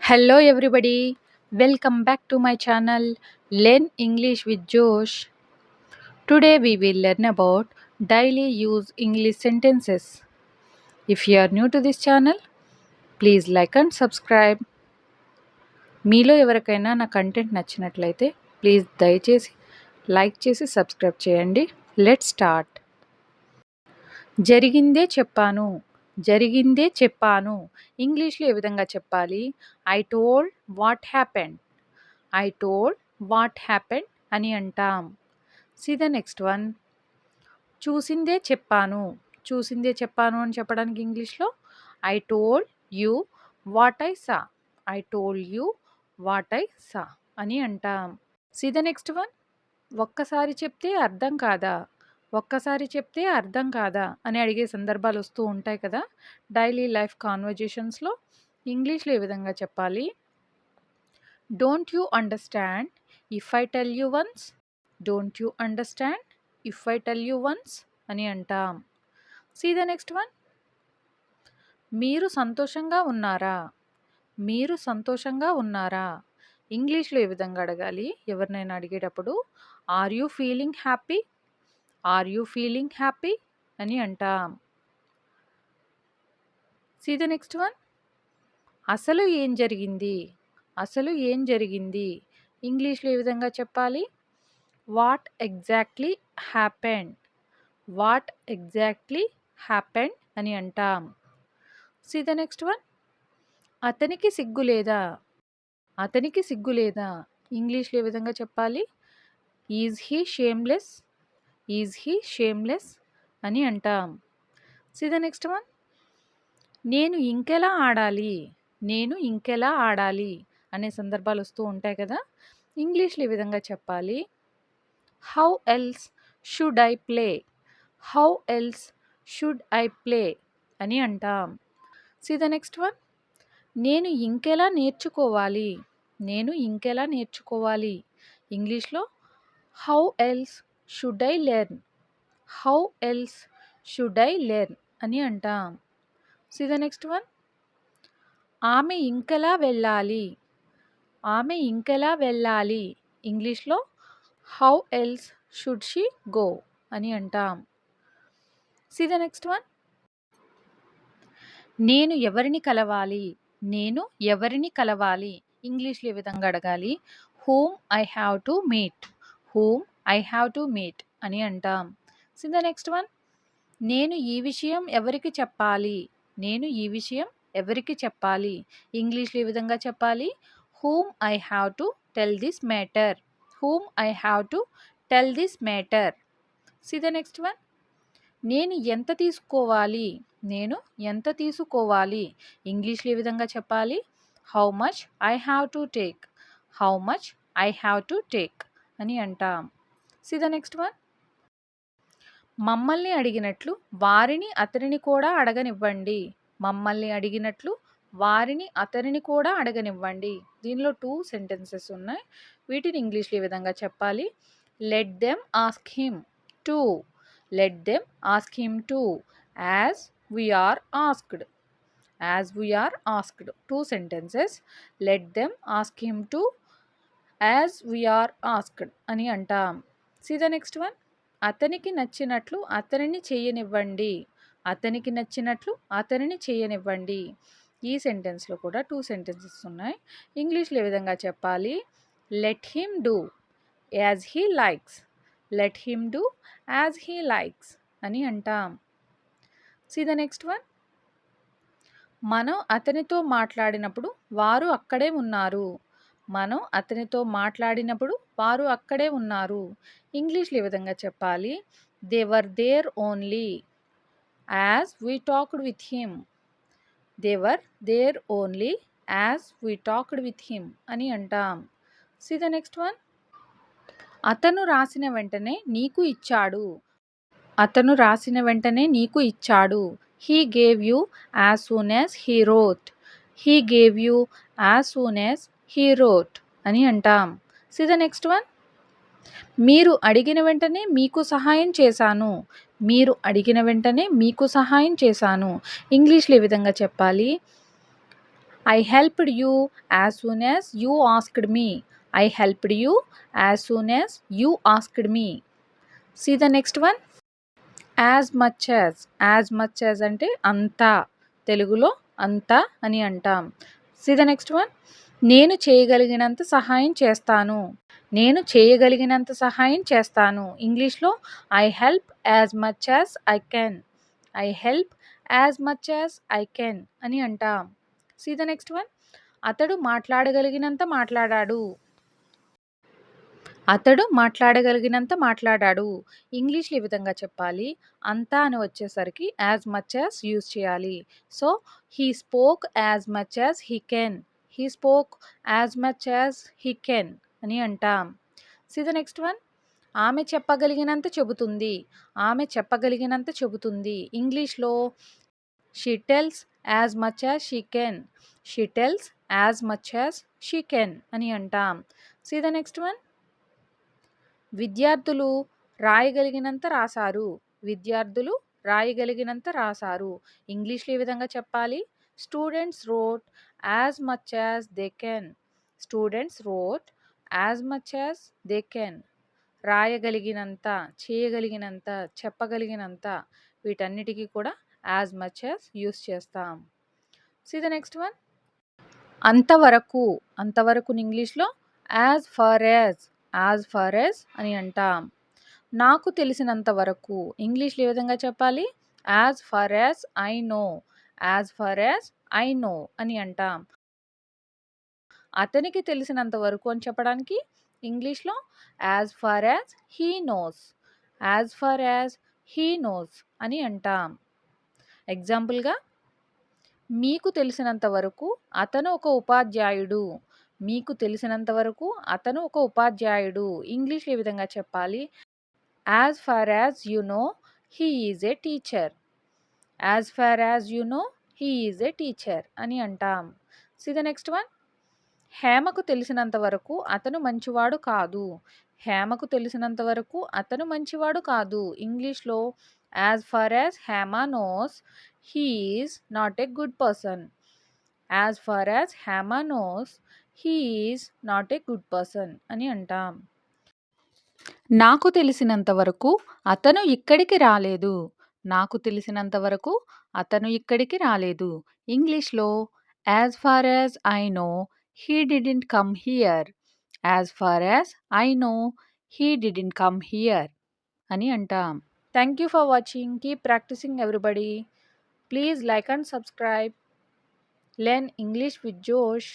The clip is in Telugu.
Hello, everybody. Welcome back to my channel Learn English with Josh. Today, we will learn about daily use English sentences. If you are new to this channel, please like and subscribe. మీలో ఎవరికైనా నా కంటెంట్ నచ్చినట్లయితే ప్లీజ్ దయచేసి లైక్ చేసి సబ్స్క్రైబ్ చేయండి. Let's start. జరిగిందే చెప్పాను. జరిగిందే చెప్పాను. ఇంగ్లీష్లో ఏ విధంగా చెప్పాలి? I told what happened. I told what happened అని అంటాం. See the next one. చూసిందే చెప్పాను. చూసిందే చెప్పాను అని చెప్పడానికి ఇంగ్లీష్లో I told you what I saw. I told you what I saw అని అంటాం. See the next one. ఒక్కసారి చెప్తే అర్థం కాదా. ఒక్కసారి చెప్తే అర్థం కాదా అని అడిగే సందర్భాలు వస్తూ ఉంటాయి కదా డైలీ లైఫ్ కాన్వర్జేషన్స్లో. ఇంగ్లీష్లో ఏ విధంగా చెప్పాలి? Don't you understand if I tell you once. Don't you understand if I tell you once అని అంటాం. See the next one. మీరు సంతోషంగా ఉన్నారా. మీరు సంతోషంగా ఉన్నారా. ఇంగ్లీష్లో ఏ విధంగా అడగాలి ఎవరినైనా అడిగేటప్పుడు? Are you feeling happy. Are you feeling happy అని అంటాం. See the next one. అసలు ఏం జరిగింది. అసలు ఏం జరిగింది. ఇంగ్లీష్లో ఏ విధంగా చెప్పాలి? What exactly happened. What exactly happened అని అంటాం. See the next one. అతనికి సిగ్గు లేదా. అతనికి సిగ్గు లేదా. ఇంగ్లీష్లో ఏ విధంగా చెప్పాలి? Is he shameless. Is he shameless అని అంటాం. See the next one. నేను ఇంకెలా ఆడాలి. నేను ఇంకెలా ఆడాలి అనే సందర్భాలు వస్తూ ఉంటాయి కదా ఇంగ్లీష్లో ఏ విధంగా చెప్పాలి? How else should I play. How else should I play అని అంటాం. See the next one. నేను ఇంకెలా నేర్చుకోవాలి. నేను ఇంకెలా నేర్చుకోవాలి. ఇంగ్లీష్లో how else should I learn. How else should I learn అని అంటాం. See the next one. ఆమె ఇంకెలా వెళ్ళాలి. ఆమె ఇంకెలా వెళ్ళాలి. ఇంగ్లీష్లో how else should she go అని అంటాం. See the next one. నేను ఎవరిని కలవాలి. నేను ఎవరిని కలవాలి. ఇంగ్లీష్లో ఏ విధంగా అడగాలి? Whom I have to meet. Whom I have to meet అని అంటాం. See the next one. నేను ఈ విషయం ఎవరికి చెప్పాలి. నేను ఈ విషయం ఎవరికి చెప్పాలి. ఇంగ్లీష్లో ఏ విధంగా చెప్పాలి? Whom I have to tell this matter. Whom I have to tell this matter. See the next one. నేను ఎంత తీసుకోవాలి. నేను ఎంత తీసుకోవాలి. ఇంగ్లీష్లో ఏ విధంగా చెప్పాలి? How much I have to take. How much I have to take అని అంటాం. See the next one. మమ్మల్ని అడిగినట్లు వారిని అతనిని కూడా అడగనివ్వండి. మమ్మల్ని అడిగినట్లు వారిని అతనిని కూడా అడగనివ్వండి. దీనిలో 2 సెంటెన్సెస్ ఉన్నాయి. వీటిని ఇంగ్లీష్లో ఏ విధంగా చెప్పాలి? Let them ask him to. Let them ask him to as we are asked. As we are asked. 2 sentences. Let them ask him to as we are asked అని అంటాం. See the next one. అతనికి నచ్చినట్లు అతనిని చేయనివ్వండి. అతనికి నచ్చినట్లు అతనిని చేయనివ్వండి. ఈ సెంటెన్స్లో కూడా 2 సెంటెన్సెస్ ఉన్నాయి. ఇంగ్లీష్లో ఏ విధంగా చెప్పాలి? Let him do as he likes. Let him do as he likes అని అంటాం. See the next one. మనం అతనితో మాట్లాడినప్పుడు వారు అక్కడే ఉన్నారు. మనం అతనితో మాట్లాడినప్పుడు వారు అక్కడే ఉన్నారు. ఇంగ్లీష్లో ఏ విధంగా చెప్పాలి? They were there only as we talked with him. They were there only as we talked with him అని అంటాం. See the next one. అతను రాసిన వెంటనే నీకు ఇచ్చాడు. అతను రాసిన వెంటనే నీకు ఇచ్చాడు. He gave you as soon as he wrote. He gave you as soon as he wrote అని అంటాం. See the next one. మీరు అడిగిన వెంటనే మీకు సహాయం చేశాను. మీరు అడిగిన వెంటనే మీకు సహాయం చేశాను. ఇంగ్లీష్లో ఏ విధంగా చెప్పాలి? I helped you as soon as you asked me. I helped you as soon as you asked me. See the next one. As much as అంటే అంతా, తెలుగులో అంతా అని అంటాం. See the next one. నేను చేయగలిగినంత సహాయం చేస్తాను. నేను చేయగలిగినంత సహాయం చేస్తాను. ఇంగ్లీష్లో I help as much as I can. I help as much as I can అని అంటాం. See the next one. అతడు మాట్లాడగలిగినంత మాట్లాడాడు. అతడు మాట్లాడగలిగినంత మాట్లాడాడు. ఇంగ్లీష్‌లో ఈ విధంగా చెప్పాలి. అంతా అని వచ్చేసరికి యాజ్ మచ్ యాజ్ యూజ్ చేయాలి. So, he spoke as much as he can. He spoke as much as he can అని అంటాం. See the next one. ఆమె చెప్పగలిగినంత చెబుతుంది. ఆమె చెప్పగలిగినంత చెబుతుంది. ఇంగ్లీష్‌లో she tells as much as she can. She tells as much as she can అని అంటాం. See the next one. విద్యార్థులు రాయగలిగినంత రాశారు. విద్యార్థులు రాయగలిగినంత రాశారు. ఇంగ్లీష్‌లో ఈ విధంగా చెప్పాలి. Students rote as much as they can. Students rote as much as they can. రాయగలిగినంత, చేయగలిగినంత, చెప్పగలిగినంత వీటన్నిటికీ కూడా యాజ్ మచ్ యాజ్ యూజ్ చేస్తాం. See the next one. అంతవరకు, అంతవరకుని ఇంగ్లీష్‌లో యాజ్ ఫార్ యాజ్ అని అంటాం. నాకు తెలిసినంత వరకు ఇంగ్లీష్‌లో ఏ విధంగా చెప్పాలి? As far as I know. As far as I know అని అంటాం. అతనికి తెలిసినంత వరకు అని చెప్పడానికి ఇంగ్లీష్‌లో as far as he knows. As far as he knows అని అంటాం. ఎగ్జాంపుల్‌గా, మీకు తెలిసినంత వరకు అతను ఒక ఉపాధ్యాయుడు. మీకు తెలిసినంత వరకు అతను ఒక ఉపాధ్యాయుడు. ఇంగ్లీష్‌లో ఏ విధంగా చెప్పాలి? As far as you know he is a teacher. As far as you know he is a teacher అని అంటాం. See the next one. హేమకు తెలిసినంత వరకు అతను మంచివాడు కాదు. హేమకు తెలిసినంత వరకు అతను మంచివాడు కాదు. ఇంగ్లీష్‌లో as far as Hema knows he is not a good person. As far as Hema knows he is not a good person అని అంటాం. నాకు తెలిసినంత వరకు అతను ఇక్కడికి రాలేదు. నాకు తెలిసినంత వరకు అతను ఇక్కడికి రాలేదు. ఇంగ్లీష్‌లో as far as I know he didn't come here. As far as I know he didn't come here అని అంటాం. Thank you for watching. Keep practicing everybody. Please like and subscribe. Learn English with జోష్.